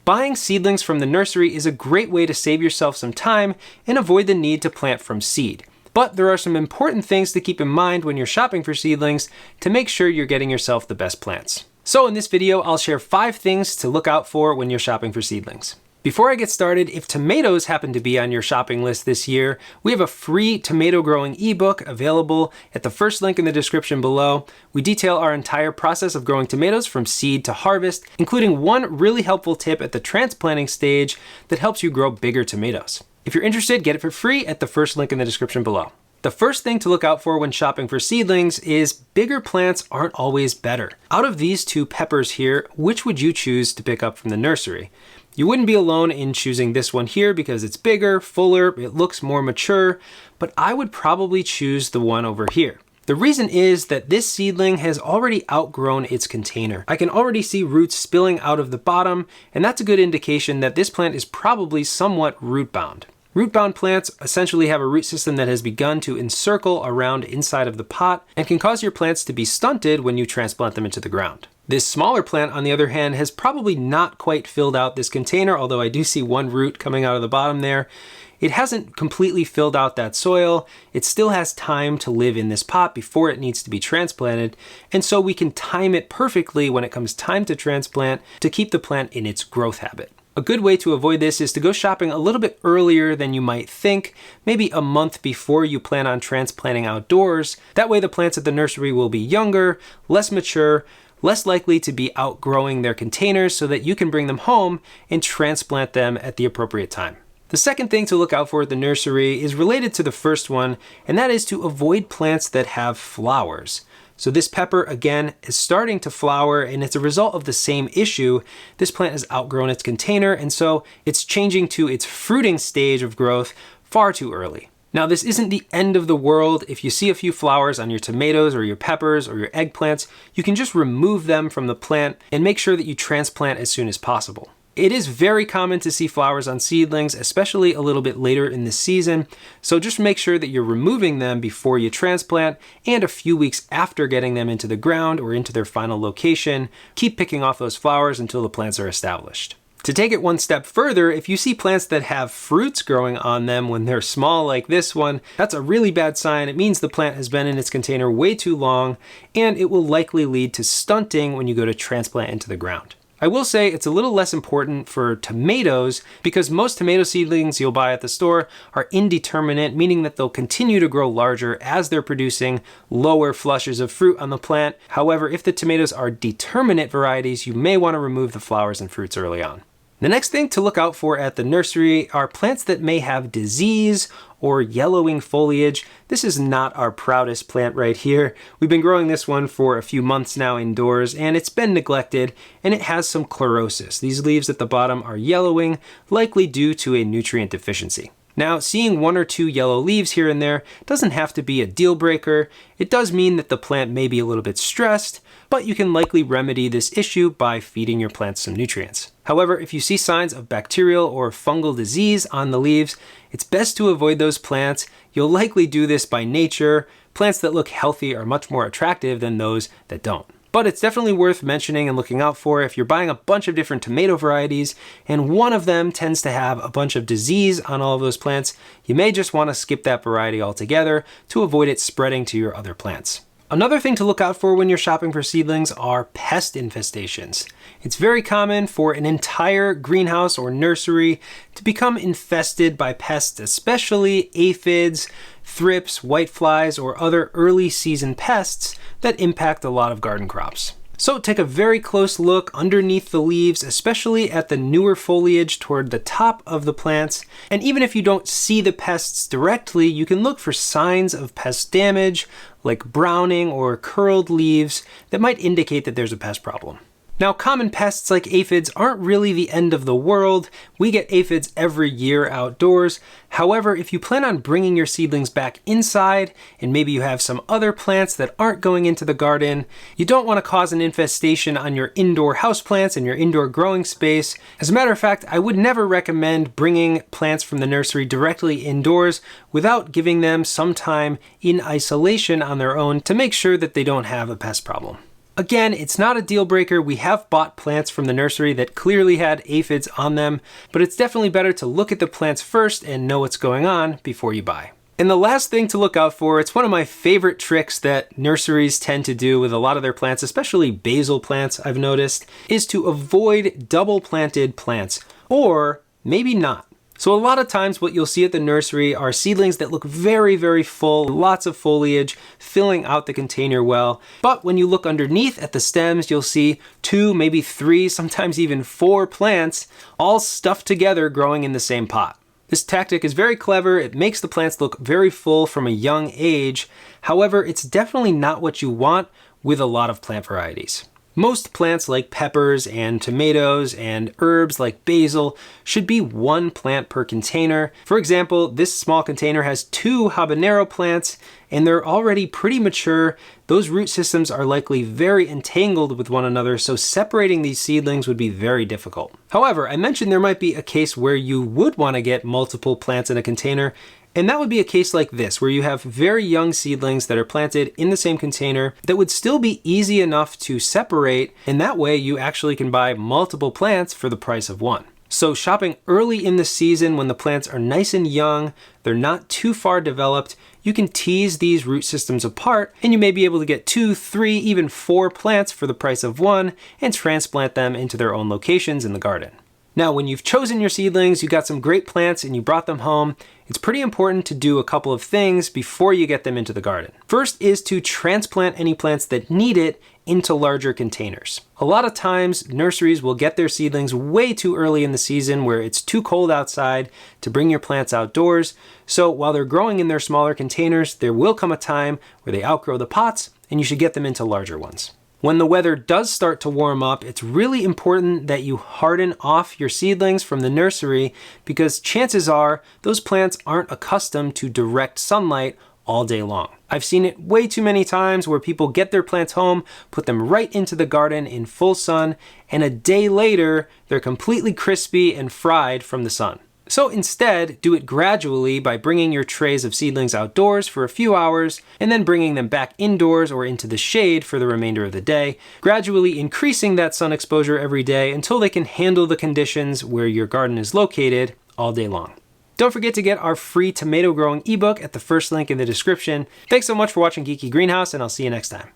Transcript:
Buying seedlings from the nursery is a great way to save yourself some time and avoid the need to plant from seed. But there are some important things to keep in mind when you're shopping for seedlings to make sure you're getting yourself the best plants. So in this video, I'll share 5 things to look out for when you're shopping for seedlings. Before I get started, if tomatoes happen to be on your shopping list this year, we have a free tomato growing ebook available at the first link in the description below. We detail our entire process of growing tomatoes from seed to harvest, including one really helpful tip at the transplanting stage that helps you grow bigger tomatoes. If you're interested, get it for free at the first link in the description below. The first thing to look out for when shopping for seedlings is bigger plants aren't always better. Out of these 2 peppers here, which would you choose to pick up from the nursery? You wouldn't be alone in choosing this one here because it's bigger, fuller, it looks more mature, but I would probably choose the one over here. The reason is that this seedling has already outgrown its container. I can already see roots spilling out of the bottom, and that's a good indication that this plant is probably somewhat root-bound. Root-bound plants essentially have a root system that has begun to encircle around inside of the pot and can cause your plants to be stunted when you transplant them into the ground. This smaller plant, on the other hand, has probably not quite filled out this container, although I do see one root coming out of the bottom there. It hasn't completely filled out that soil. It still has time to live in this pot before it needs to be transplanted, and so we can time it perfectly when it comes time to transplant to keep the plant in its growth habit. A good way to avoid this is to go shopping a little bit earlier than you might think, maybe a month before you plan on transplanting outdoors. That way the plants at the nursery will be younger, less mature, less likely to be outgrowing their containers so that you can bring them home and transplant them at the appropriate time. The second thing to look out for at the nursery is related to the first one, and that is to avoid plants that have flowers. So this pepper, again, is starting to flower, and it's a result of the same issue. This plant has outgrown its container, and so it's changing to its fruiting stage of growth far too early. Now, this isn't the end of the world. If you see a few flowers on your tomatoes or your peppers or your eggplants, you can just remove them from the plant and make sure that you transplant as soon as possible. It is very common to see flowers on seedlings, especially a little bit later in the season, so just make sure that you're removing them before you transplant and a few weeks after getting them into the ground or into their final location. Keep picking off those flowers until the plants are established. To take it one step further, if you see plants that have fruits growing on them when they're small like this one, that's a really bad sign. It means the plant has been in its container way too long, and it will likely lead to stunting when you go to transplant into the ground. I will say it's a little less important for tomatoes because most tomato seedlings you'll buy at the store are indeterminate, meaning that they'll continue to grow larger as they're producing lower flushes of fruit on the plant. However, if the tomatoes are determinate varieties, you may want to remove the flowers and fruits early on. The next thing to look out for at the nursery are plants that may have disease or yellowing foliage. This is not our proudest plant right here. We've been growing this one for a few months now indoors, and it's been neglected, and it has some chlorosis. These leaves at the bottom are yellowing, likely due to a nutrient deficiency. Now, seeing 1 or 2 yellow leaves here and there doesn't have to be a deal breaker. It does mean that the plant may be a little bit stressed, but you can likely remedy this issue by feeding your plants some nutrients. However, if you see signs of bacterial or fungal disease on the leaves, it's best to avoid those plants. You'll likely do this by nature. Plants that look healthy are much more attractive than those that don't. But it's definitely worth mentioning and looking out for if you're buying a bunch of different tomato varieties and one of them tends to have a bunch of disease on all of those plants. You may just want to skip that variety altogether to avoid it spreading to your other plants. Another thing to look out for when you're shopping for seedlings are pest infestations. It's very common for an entire greenhouse or nursery to become infested by pests, especially aphids, thrips, whiteflies, or other early season pests that impact a lot of garden crops. So take a very close look underneath the leaves, especially at the newer foliage toward the top of the plants. And even if you don't see the pests directly, you can look for signs of pest damage, like browning or curled leaves, that might indicate that there's a pest problem. Now, common pests like aphids aren't really the end of the world. We get aphids every year outdoors. However, if you plan on bringing your seedlings back inside, and maybe you have some other plants that aren't going into the garden, you don't want to cause an infestation on your indoor houseplants and your indoor growing space. As a matter of fact, I would never recommend bringing plants from the nursery directly indoors without giving them some time in isolation on their own to make sure that they don't have a pest problem. Again, it's not a deal breaker. We have bought plants from the nursery that clearly had aphids on them, but it's definitely better to look at the plants first and know what's going on before you buy. And the last thing to look out for, it's one of my favorite tricks that nurseries tend to do with a lot of their plants, especially basil plants I've noticed, is to avoid double planted plants, or maybe not. So a lot of times what you'll see at the nursery are seedlings that look very, very full, lots of foliage, filling out the container well. But when you look underneath at the stems, you'll see 2, maybe 3, sometimes even 4 plants all stuffed together growing in the same pot. This tactic is very clever. It makes the plants look very full from a young age. However, it's definitely not what you want with a lot of plant varieties. Most plants like peppers and tomatoes and herbs like basil should be 1 plant per container. For example, this small container has 2 habanero plants and they're already pretty mature. Those root systems are likely very entangled with one another, so separating these seedlings would be very difficult. However, I mentioned there might be a case where you would want to get multiple plants in a container, and that would be a case like this, where you have very young seedlings that are planted in the same container that would still be easy enough to separate, and that way you actually can buy multiple plants for the price of 1. So shopping early in the season when the plants are nice and young, they're not too far developed, you can tease these root systems apart and you may be able to get 2, 3, even 4 plants for the price of 1 and transplant them into their own locations in the garden. Now, when you've chosen your seedlings, you got some great plants and you brought them home, it's pretty important to do a couple of things before you get them into the garden. First is to transplant any plants that need it into larger containers. A lot of times, nurseries will get their seedlings way too early in the season where it's too cold outside to bring your plants outdoors. So while they're growing in their smaller containers, there will come a time where they outgrow the pots and you should get them into larger ones. When the weather does start to warm up, it's really important that you harden off your seedlings from the nursery because chances are those plants aren't accustomed to direct sunlight all day long. I've seen it way too many times where people get their plants home, put them right into the garden in full sun, and a day later, they're completely crispy and fried from the sun. So instead, do it gradually by bringing your trays of seedlings outdoors for a few hours and then bringing them back indoors or into the shade for the remainder of the day, gradually increasing that sun exposure every day until they can handle the conditions where your garden is located all day long. Don't forget to get our free tomato growing ebook at the first link in the description. Thanks so much for watching Geeky Greenhouse, and I'll see you next time.